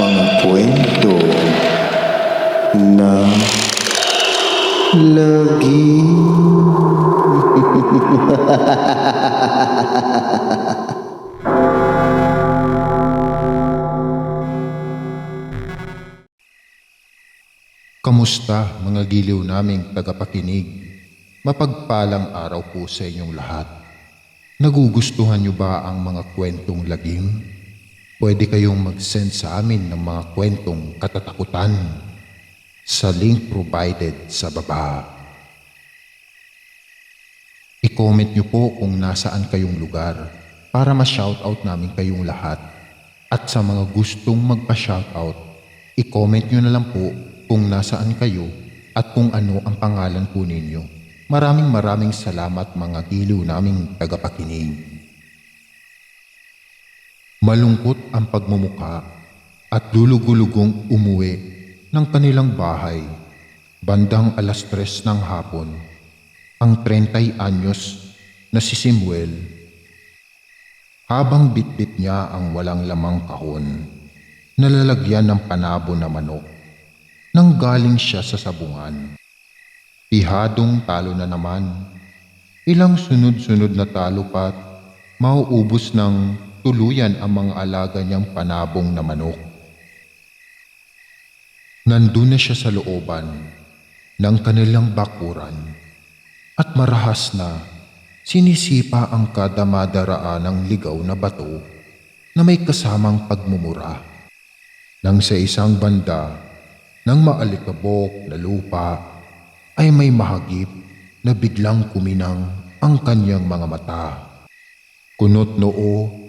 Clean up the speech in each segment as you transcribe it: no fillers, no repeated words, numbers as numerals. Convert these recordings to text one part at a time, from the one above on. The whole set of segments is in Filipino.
mga kwento na lagi. Kamusta mga giliw naming tagapakinig? Mapagpalang araw po sa inyong lahat. Nagugustuhan niyo ba ang mga kwentong lagim? Pwede kayong mag-send sa amin ng mga kwentong katatakutan sa link provided sa baba. I-comment niyo po kung nasaan kayong lugar para ma-shoutout namin kayong lahat. At sa mga gustong magpa-shoutout, i-comment niyo na lang po kung nasaan kayo at kung ano ang pangalan po ninyo. Maraming salamat mga giliw naming tagapakinig. Malungkot ang pagmumuka at lulugulugong umuwi ng kanilang bahay bandang 3:00 ng hapon ang 30 anyos na si Samuel. Habang bitbit niya ang walang lamang kahon na lalagyan ng panabo na manok nang galing siya sa sabungan. Pihadong talo na naman. Ilang sunod-sunod na talo pat mauubos ng tuluyan ang mga alaga niyang panabong na manok. Nandun na siya sa looban ng kanilang bakuran at marahas na sinisipa ang kada madaraan ng ligaw na bato na may kasamang pagmumura. Nang sa isang banda ng maalikabok na lupa ay may mahagip na biglang kuminang ang kanyang mga mata. Kunot noo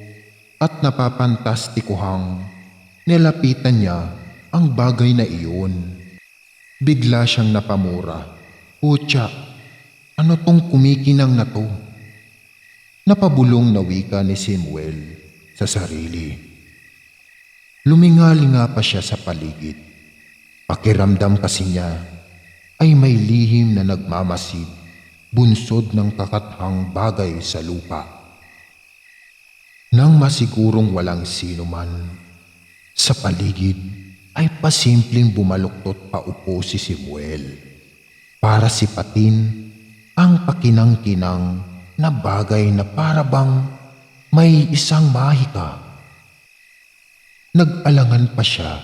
at napapantastikuhang nilapitan niya ang bagay na iyon. Bigla siyang napamura. Putya, ano tong kumikinang na to? Napabulong na wika ni Samuel sa sarili. Lumingalinga pa siya sa paligid. Pakiramdam kasi niya ay may lihim na nagmamasid, bunsod ng kakathang bagay sa lupa. Nang masigurong walang sino man sa paligid, ay pasimpleng bumaluktot paupo si Samuel para sipatin ang pakinang-kinang na bagay na parabang may isang mahika. Nag-alangan pa siya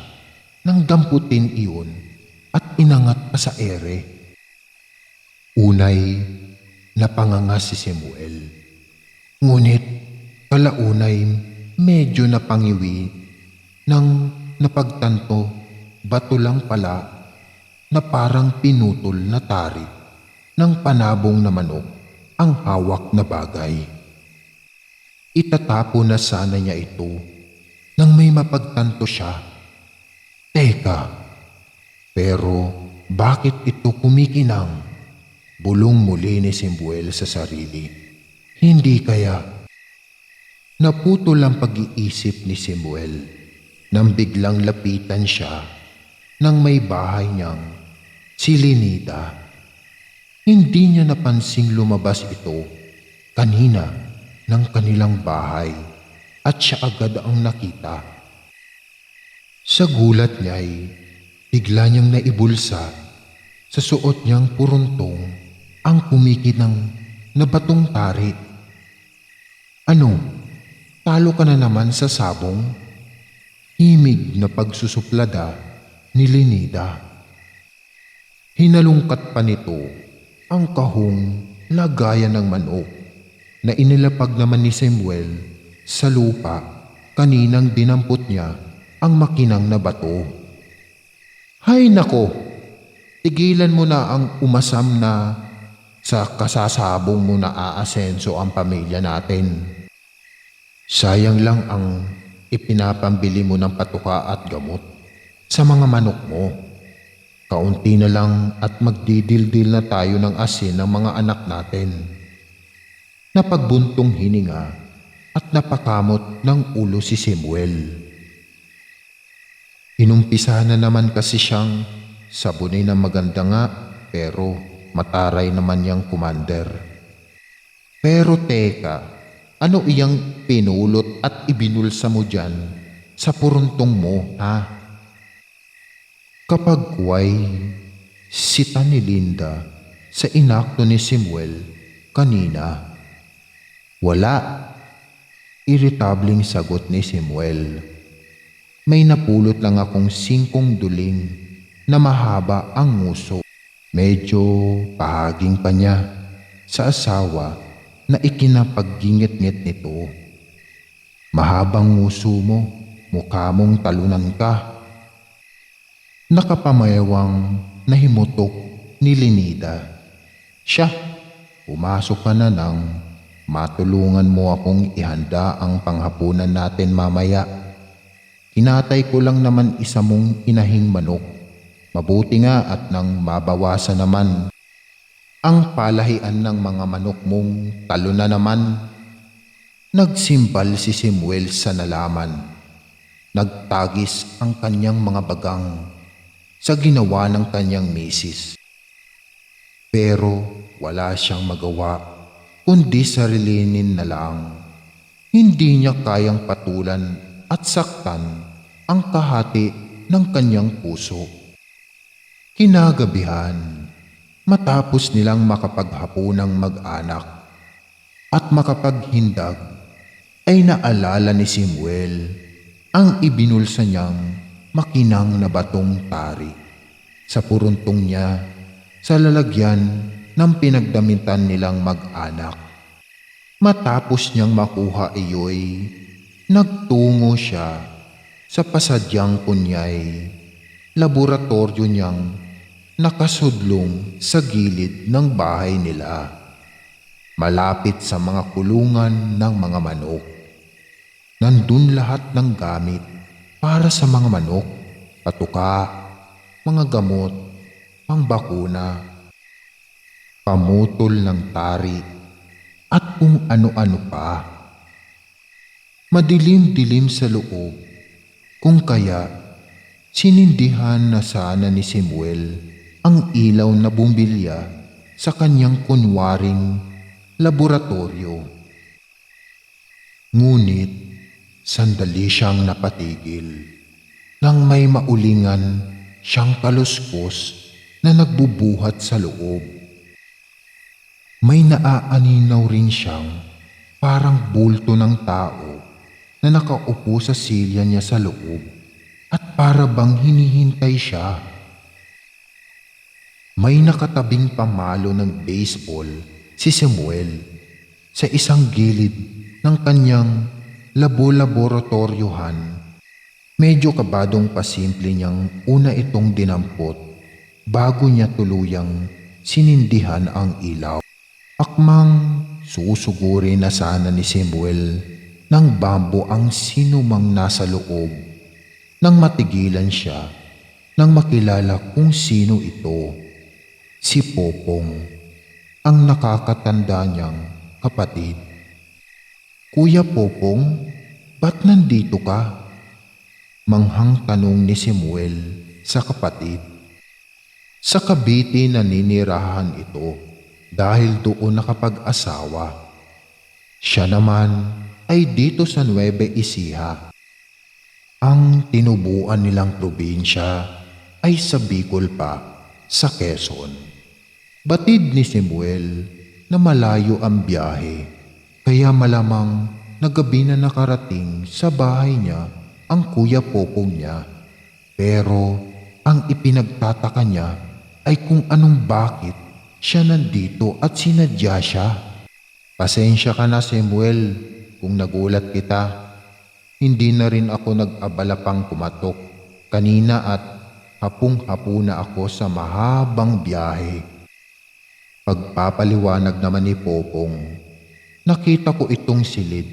nang damputin iyon at inangat pa sa ere. Unay, napanganga si Samuel. Ngunit kalaunay medyo napangiwi nang napagtanto bato lang pala na parang pinutol na tari ng panabong na manok ang hawak na bagay. Itatapo na sana niya ito nang may mapagtanto siya. Teka! Pero bakit ito kumikinang? Bulong muli ni Samuel sa sarili. Hindi kaya? Naputol ang pag-iisip ni Samuel nang biglang lapitan siya ng may bahay niyang si Lenita. Hindi niya napansing lumabas ito kanina ng kanilang bahay at siya agad ang nakita. Sa gulat niya ay bigla niyang naibulsa sa suot niyang puruntong ang kumikinang na batong tari. Ano? Talo ka na naman sa sabong? Himig na pagsusuplada ni Lenita. Hinalungkat pa nito ang kahong lagayan ng manok na inilapag naman ni Samuel sa lupa kaninang dinampot niya ang makinang na bato. Hay nako, tigilan mo na ang umasam na sa kasasabong mo na aasenso ang pamilya natin. Sayang lang ang ipinapambili mo ng patuka at gamot sa mga manok mo. Kaunti na lang at magdidildil na tayo ng asin ng mga anak natin. Napagbuntong hininga at napakamot ng ulo si Samuel. Inumpisa na naman kasi siyang sabunin na maganda nga pero mataray naman yang commander. Pero teka, ano iyang pinulot at ibinulsa mo dyan sa puruntong mo, ha? Kapag kuway, sita ni Linda sa inakto ni Samuel kanina. Wala. Iritabling sagot ni Samuel. May napulot lang akong 5 duling na mahaba ang nguso. Medyo pahaging pa niya sa asawa na ikinapaggingit-ngit nito. Mahabang nguso mo, mukha mong talunan ka. Nakapamayawang nahimutok ni Lenida. Siya, pumasok ka na nang matulungan mo akong ihanda ang panghapunan natin mamaya. Kinatay ko lang naman isa mong inahing manok. Mabuti nga at nang mabawasan naman ang palahian ng mga manok mong talo na naman. Nagsimbal si Samuel sa nalaman. Nagtagis ang kanyang mga bagang sa ginawa ng kanyang misis. Pero wala siyang magawa kundi sarilinin na lang. Hindi niya kayang patulan at saktan ang kahati ng kanyang puso. Kinagabihan, matapos nilang makapaghapunang mag-anak at makapaghindag, ay naalala ni Samuel ang ibinulsa niyang makinang na batong tari sa puruntong niya sa lalagyan ng pinagdamitan nilang mag-anak. Matapos niyang makuha iyo'y nagtungo siya sa pasadyang kunyay, laboratorio niyang nakasudlong sa gilid ng bahay nila, malapit sa mga kulungan ng mga manok. Nandun lahat ng gamit para sa mga manok, patuka, mga gamot, pangbakuna, pamutol ng tari, at kung ano-ano pa. Madilim-dilim sa loob, kung kaya sinindihan na sana ni Samuel ang ilaw na bumbilya sa kanyang kunwaring laboratorio. Ngunit sandali siyang napatigil nang may maulingan siyang kaluskos na nagbubuhat sa loob. May naaaninaw rin siyang parang bulto ng tao na nakaupo sa silya niya sa loob at para bang hinihintay siya. May nakatabing pamalo ng baseball si Samuel sa isang gilid ng kanyang laboratoryuhan. Medyo kabadong pasimple niyang una itong dinampot bago niya tuluyang sinindihan ang ilaw. Akmang susugurin na sana ni Samuel ng bambo ang sinumang nasa loob nang matigilan siya nang makilala kung sino ito. Si Popong, ang nakakatanda niyang kapatid. Kuya Popong, ba't nandito ka? Manghang tanong ni Samuel sa kapatid. Sa Cavite naninirahan ito dahil doon nakapag-asawa. Siya naman ay dito sa Nueva Ecija. Ang tinubuan nilang probinsya ay sa Bicol pa, sa Quezon. Batid ni Samuel na malayo ang biyahe, kaya malamang na gabi na nakarating sa bahay niya ang Kuya Popong niya. Pero ang ipinagtataka niya ay kung anong bakit siya nandito at sinadya siya. Pasensya ka na, Samuel, kung nagulat kita. Hindi na rin ako nag-abala pang kumatok kanina at hapung-hapuna ako sa mahabang biyahe. Pagpapaliwanag naman ni Popong, nakita ko itong silid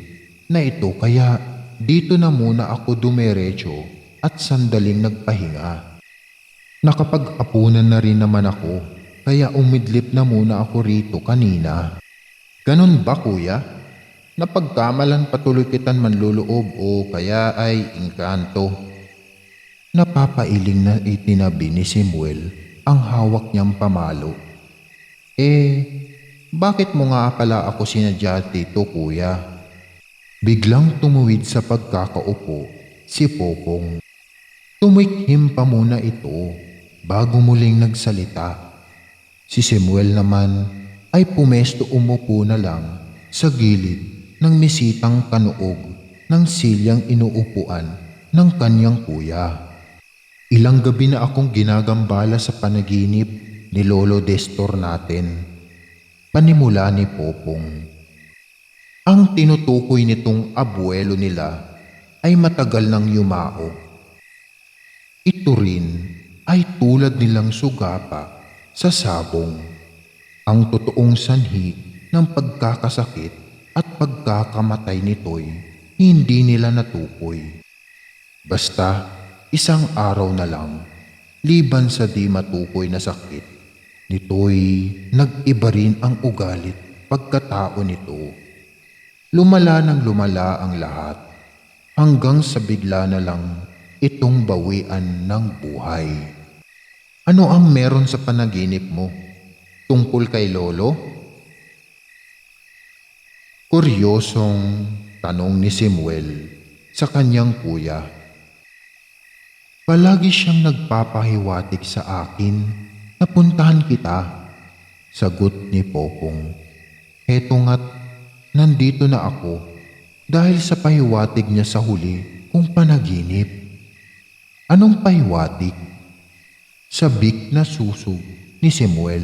na ito kaya dito na muna ako dumiretso at sandaling nagpahinga. Nakapag-apunan na rin naman ako kaya umidlip na muna ako rito kanina. Ganun ba, kuya? Napagkamalan patuloy kitan manluloob o kaya ay engkanto? Napapailing na itinabi ni Samuel ang hawak niyang pamalo. Bakit mo nga pala ako sinadya dito, kuya? Biglang tumuwid sa pagkakaupo si Popong. Tumikhim pa muna ito bago muling nagsalita. Si Samuel naman ay pumesto umupo na lang sa gilid ng misitang kanuog ng silyang inuupuan ng kanyang kuya. Ilang gabi na akong ginagambala sa panaginip ni Lolo Destor natin. Panimula ni Popong. Ang tinutukoy nitong abuelo nila ay matagal nang yumao. Ito rin ay tulad nilang sugapa sa sabong. Ang totoong sanhi ng pagkakasakit at pagkakamatay nito'y hindi nila natukoy. Basta isang araw na lang, liban sa di matukoy na sakit, nito'y nag-iba rin ang ugalit pagkatao nito. Lumala ng lumala ang lahat hanggang sa bigla na lang itong bawian ng buhay. Ano ang meron sa panaginip mo? Tungkol kay Lolo? Kuryosong tanong ni Samuel sa kanyang kuya. Palagi siyang nagpapahiwatig sa akin na puntahan kita, sagot ni Popong. Heto nga't nandito na ako dahil sa pahiwatig niya sa huli kong panaginip. Anong pahiwatig? Sabik na susog ni Samuel.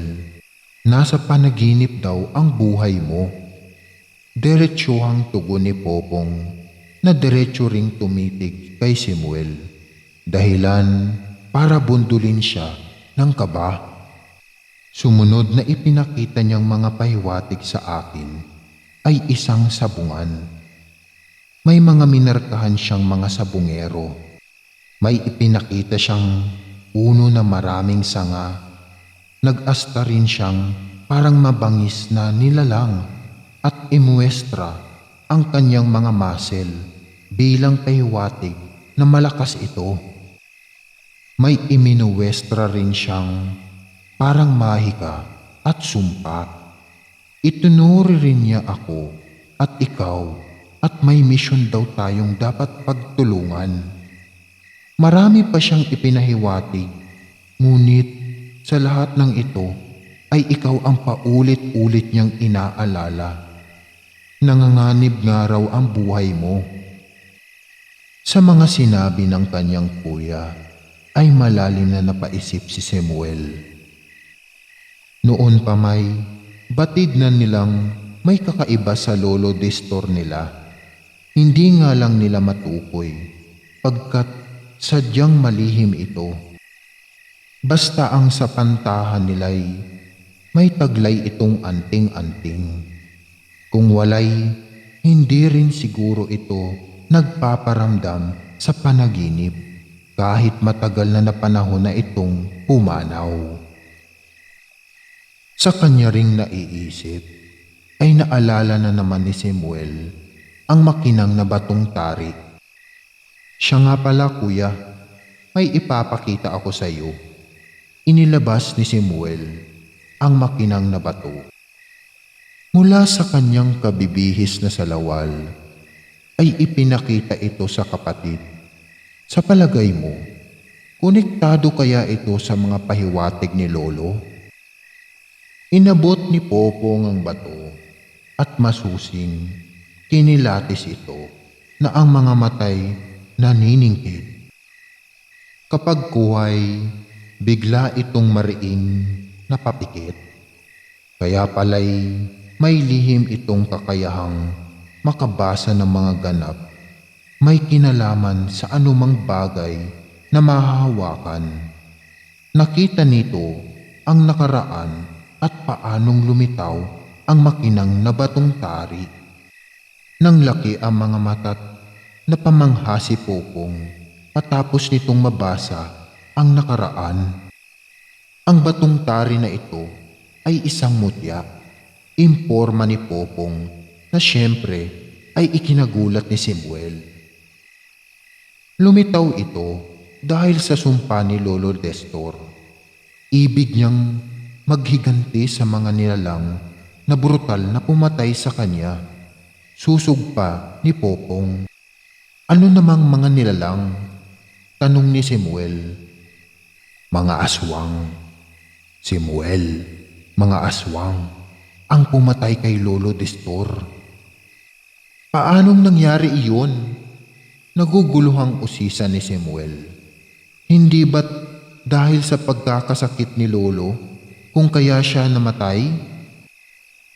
Nasa panaginip daw ang buhay mo. Diretsuhang tugon ni Popong na diretso ring tumitig kay Samuel. Dahilan para bundulin siya ng kaba. Sumunod na ipinakita niyang mga pahiwatig sa akin ay isang sabungan. May mga minarkahan siyang mga sabungero. May ipinakita siyang puno na maraming sanga. Nag-asta rin siyang parang mabangis na nilalang at imuestra ang kanyang mga muscle bilang pahiwatig na malakas ito. May iminuwestra rin siyang parang mahika at sumpa. Itunuri rin niya ako at ikaw at may misyon daw tayong dapat pagtulungan. Marami pa siyang ipinahiwatig, ngunit sa lahat ng ito ay ikaw ang paulit-ulit niyang inaalala. Nanganganib nga raw ang buhay mo. Sa mga sinabi ng kanyang kuya ay malalim na napaisip si Samuel. Noon pa may batid na nilang may kakaiba sa Lolo Destor nila. Hindi nga lang nila matukoy pagkat sadyang malihim ito. Basta ang sa pantahan nila'y may taglay itong anting-anting. Kung walay, hindi rin siguro ito nagpaparamdam sa panaginip kahit matagal na panahon na itong pumanaw. Sa kanya ring naiisip ay naalala na naman ni Samuel ang makinang na batong tari. Siya nga pala kuya, may ipapakita ako sa iyo. Inilabas ni Samuel ang makinang na bato. Mula sa kanyang kabibihis na salawal ay ipinakita ito sa kapatid. Sa palagay mo, konektado kaya ito sa mga pahiwatig ni Lolo? Inabot ni Popong ang bato at masusing kinilatis ito na ang mga matay naniningkit. Kapag kuhay, bigla itong mariing napapikit. Kaya pala'y may lihim itong kakayahang makabasa ng mga ganap. May kinalaman sa anumang bagay na mahahawakan. Nakita nito ang nakaraan at paanong lumitaw ang makinang na batong tari. Nang laki ang mga mata't napamangha si Popong patapos nitong mabasa ang nakaraan. Ang batong tari na ito ay isang mutya, imporma ni Popong na siyempre ay ikinagulat ni Samuel. Lumitaw ito dahil sa sumpa ni Lolo Destor. Ibig niyang maghiganti sa mga nilalang na brutal na pumatay sa kanya. Susog pa ni Popong. Ano namang mga nilalang? Tanong ni Samuel. Mga aswang, Simuel, mga aswang ang pumatay kay Lolo Destor. Paanong nangyari iyon? Naguguluhang usisa ni Simuel. Hindi ba't dahil sa pagkakasakit ni Lolo kung kaya siya namatay?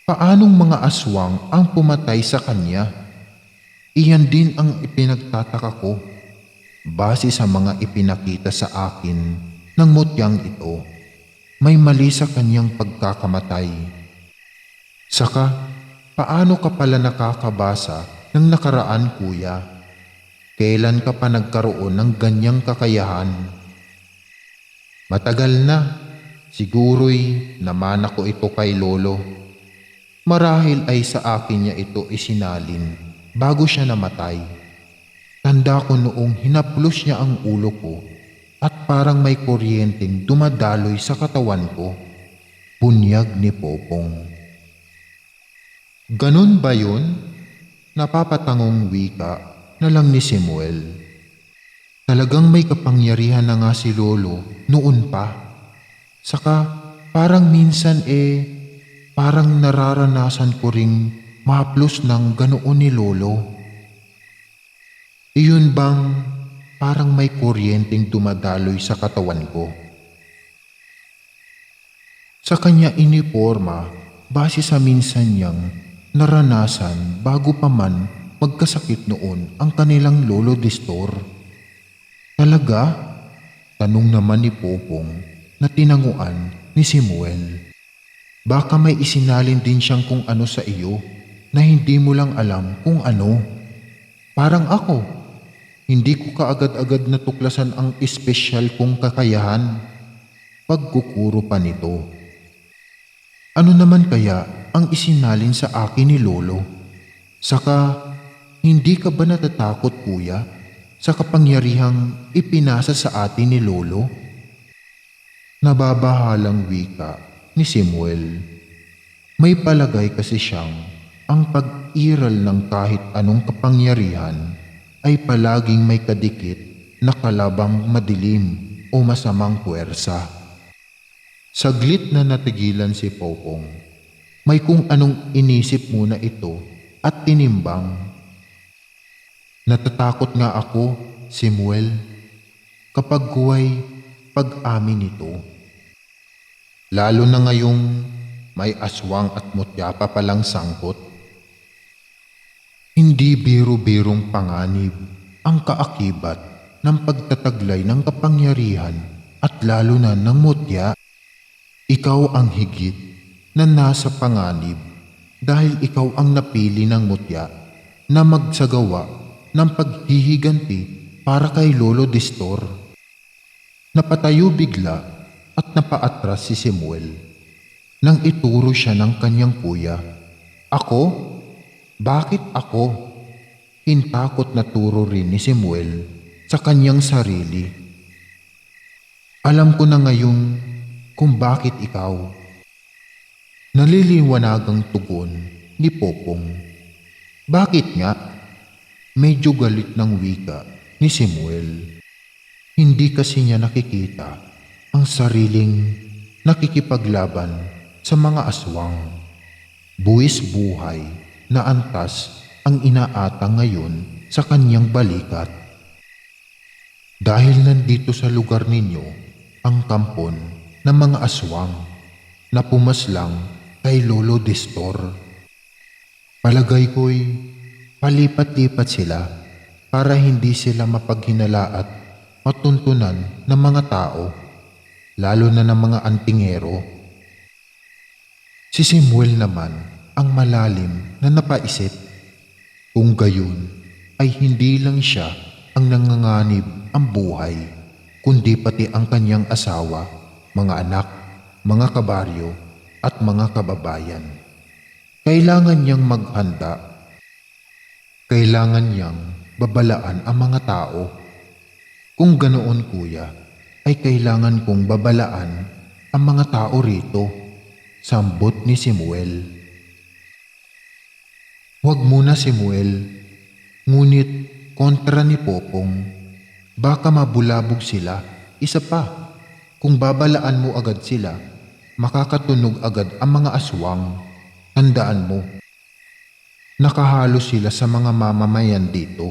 Paanong mga aswang ang pumatay sa kanya? Iyan din ang ipinagtataka ko base sa mga ipinakita sa akin ng mutyang ito. May mali sa kanyang pagkakamatay. Saka, paano ka pala nakakabasa ng nakaraan, kuya? Kailan ka pa nagkaroon ng ganyang kakayahan? Matagal na. Siguro'y namana ko ito kay Lolo. Marahil ay sa akin niya ito isinalin bago siya namatay. Tanda ko noong hinaplos niya ang ulo ko at parang may kuryenteng dumadaloy sa katawan ko. Bunyag ni Popong. Ganun ba yun? Napapatangong wika na lang ni Simuel. Talagang may kapangyarihan na nga si Lolo noon pa. Saka parang minsan parang nararanasan ko ring mahaplos ng ganoon ni Lolo. Iyon bang parang may kuryenteng dumadaloy sa katawan ko? Sa kanya iniporma base sa minsan niyang naranasan bago pa man magkasakit noon ang kanilang Lolo Destor. Talaga? Tanong naman ni Popong na tinanguan ni Simuel. Baka may isinalin din siyang kung ano sa iyo na hindi mo lang alam kung ano. Parang ako, hindi ko kaagad-agad natuklasan ang espesyal kong kakayahan. Pagkukuro pa nito. Ano naman kaya ang isinalin sa akin ni Lolo? Saka, hindi ka ba natatakot, kuya, sa kapangyarihang ipinasa sa atin ni Lolo? Nababahalang wika ni Simuel. May palagay kasi siyang ang pag-iral ng kahit anong kapangyarihan ay palaging may kadikit na kalabang madilim o masamang puwersa. Saglit na natigilan si Popong. May kung anong inisip muna ito at tinimbang. Natatakot nga ako, Simuel, kapag huway pag-amin nito. Lalo na ngayong may aswang at mutya pa palang sangkot. Hindi biro-birong panganib ang kaakibat ng pagtataglay ng kapangyarihan at lalo na ng mutya. Ikaw ang higit na nasa panganib dahil ikaw ang napili ng mutya na magsagawa ng paghihiganti para kay Lolo Destor. Napatayo bigla at napaatras si Simuel nang ituro siya ng kanyang kuya. Ako? Bakit ako? Hintakot na turo rin ni Simuel sa kanyang sarili. Alam ko na ngayong kung bakit ikaw. Naliliwanagang tugon ni Popong. Bakit nga? Medyo galit ng wika ni Simuel. Hindi kasi niya nakikita ang sariling nakikipaglaban sa mga aswang. Buwis buhay na antas ang inaatang ngayon sa kanyang balikat. Dahil nandito sa lugar ninyo ang kampon ng mga aswang na pumaslang kay Lolo Destor. Palagay ko'y palipat-lipat sila para hindi sila mapaghinala at matuntunan ng mga tao, lalo na ng mga antingero. Si Simuel naman ang malalim na napaisip. Kung gayon ay hindi lang siya ang nanganganib ang buhay, kundi pati ang kanyang asawa, mga anak, mga kabaryo at mga kababayan. Kailangan niyang maghanda. Kailangan niyang babalaan ang mga tao. Kung ganoon, kuya, ay kailangan kong babalaan ang mga tao rito, sambot ni Simuel. Huwag muna, Simuel. Ngunit kontra ni Popong. Baka mabulabog sila. Isa pa, Kung babalaan mo agad sila, makakatunog agad ang mga aswang. Tandaan mo, nakahalo sila sa mga mamamayan dito.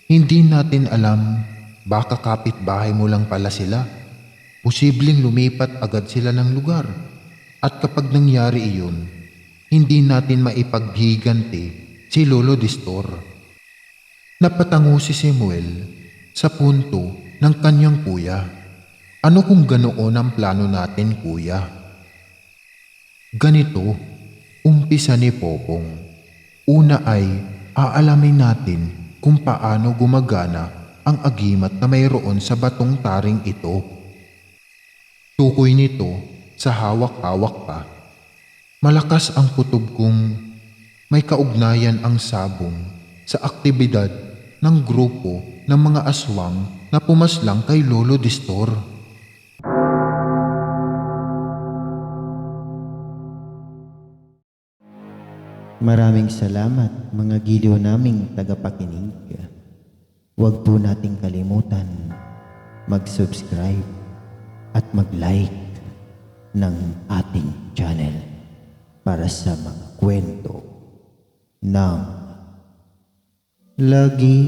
Hindi natin alam, baka kapitbahay mo lang pala sila. Posibleng lumipat agad sila ng lugar. At kapag nangyari iyon, hindi natin maipaghiganti si Lolo Distor. Napatango si Samuel sa punto ng kanyang kuya. Ano kung ganoon ang plano natin, kuya? Ganito, umpisa ni Popong. Una ay aalamin natin kung paano gumagana ang agimat na mayroon sa batong taring ito. Tukoy nito sa hawak-hawak pa. Malakas ang kutob kung may kaugnayan ang sabong sa aktibidad ng grupo ng mga aswang na pumaslang kay Lolo Distor. Maraming salamat mga giliw naming tagapakinig. Huwag po nating kalimutan mag-subscribe at mag-like ng ating channel para sa mga kwento ng lagi.